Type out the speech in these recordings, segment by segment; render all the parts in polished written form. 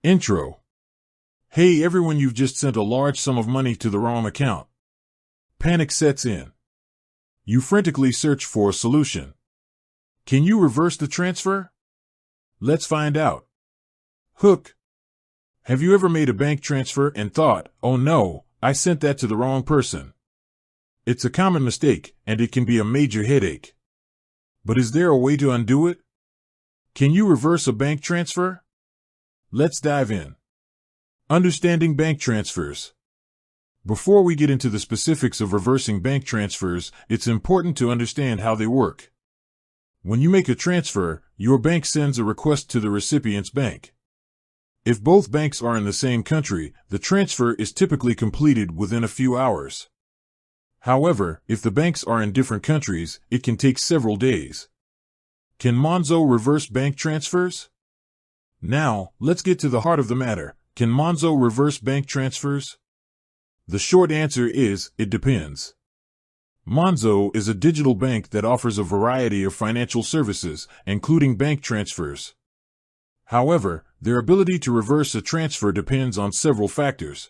Intro. Hey everyone, you've just sent a large sum of money to the wrong account. Panic sets in. You frantically search for a solution. Can you reverse the transfer? Let's find out. Hook. Have you ever made a bank transfer and thought, oh no, I sent that to the wrong person? It's a common mistake, and it can be a major headache. But is there a way to undo it? Can you reverse a bank transfer? Let's dive in. Understanding bank transfers. Before we get into the specifics of reversing bank transfers, it's important to understand how they work. When you make a transfer, your bank sends a request to the recipient's bank. If both banks are in the same country, the transfer is typically completed within a few hours. However, if the banks are in different countries, it can take several days. Can Monzo reverse bank transfers? Now, let's get to the heart of the matter. Can Monzo reverse bank transfers? The short answer is, it depends. Monzo is a digital bank that offers a variety of financial services, including bank transfers. However, their ability to reverse a transfer depends on several factors.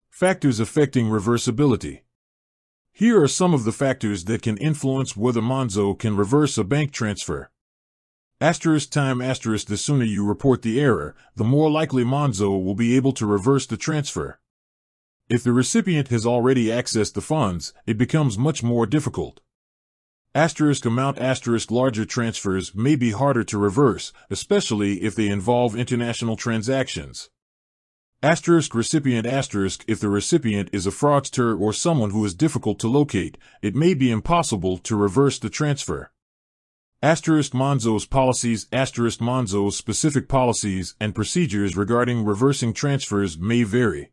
Factors affecting reversibility. Here are some of the factors that can influence whether Monzo can reverse a bank transfer. Time. The sooner you report the error, the more likely Monzo will be able to reverse the transfer. If the recipient has already accessed the funds, it becomes much more difficult. Amount. Larger transfers may be harder to reverse, especially if they involve international transactions. Recipient. If the recipient is a fraudster or someone who is difficult to locate, it may be impossible to reverse the transfer. Monzo's policies. Monzo's specific policies and procedures regarding reversing transfers may vary.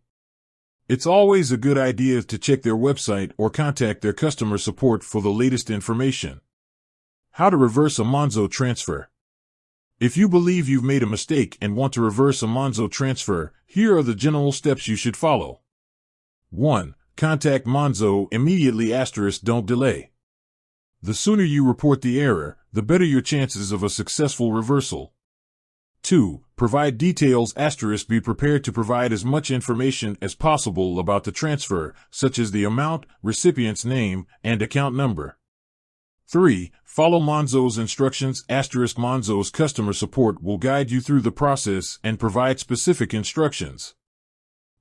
It's always a good idea to check their website or contact their customer support for the latest information. How to reverse a Monzo transfer. If you believe you've made a mistake and want to reverse a Monzo transfer, here are the general steps you should follow. 1. Contact Monzo immediately. Don't delay. The sooner you report the error, the better your chances of a successful reversal. 2. Provide details. Be prepared to provide as much information as possible about the transfer, such as the amount, recipient's name, and account number. 3. Follow Monzo's instructions. Monzo's customer support will guide you through the process and provide specific instructions.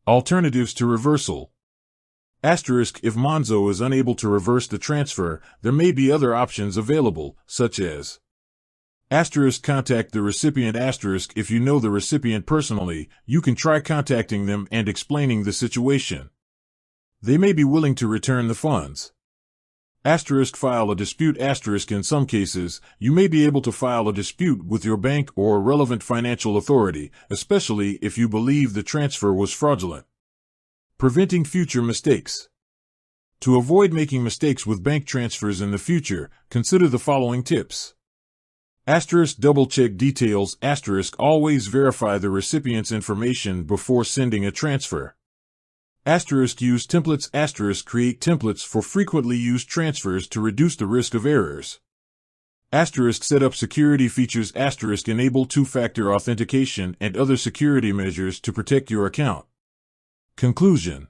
Alternatives to reversal. If Monzo is unable to reverse the transfer, there may be other options available, such as contact the recipient. If you know the recipient personally, you can try contacting them and explaining the situation. They may be willing to return the funds. File a dispute. In some cases, you may be able to file a dispute with your bank or a relevant financial authority, especially if you believe the transfer was fraudulent. Preventing future mistakes. To avoid making mistakes with bank transfers in the future, consider the following tips. Double-check details. Always verify the recipient's information before sending a transfer. Use templates. Create templates for frequently used transfers to reduce the risk of errors. Set up security features. Enable two-factor authentication and other security measures to protect your account. Conclusion.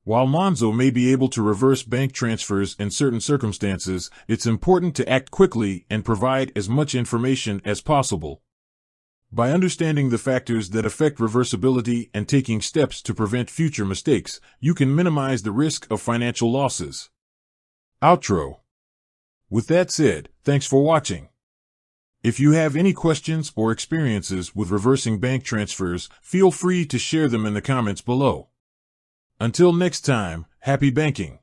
While Monzo may be able to reverse bank transfers in certain circumstances, it's important to act quickly and provide as much information as possible. By understanding the factors that affect reversibility and taking steps to prevent future mistakes, you can minimize the risk of financial losses. Outro. With that said, thanks for watching. If you have any questions or experiences with reversing bank transfers, feel free to share them in the comments below. Until next time, happy banking!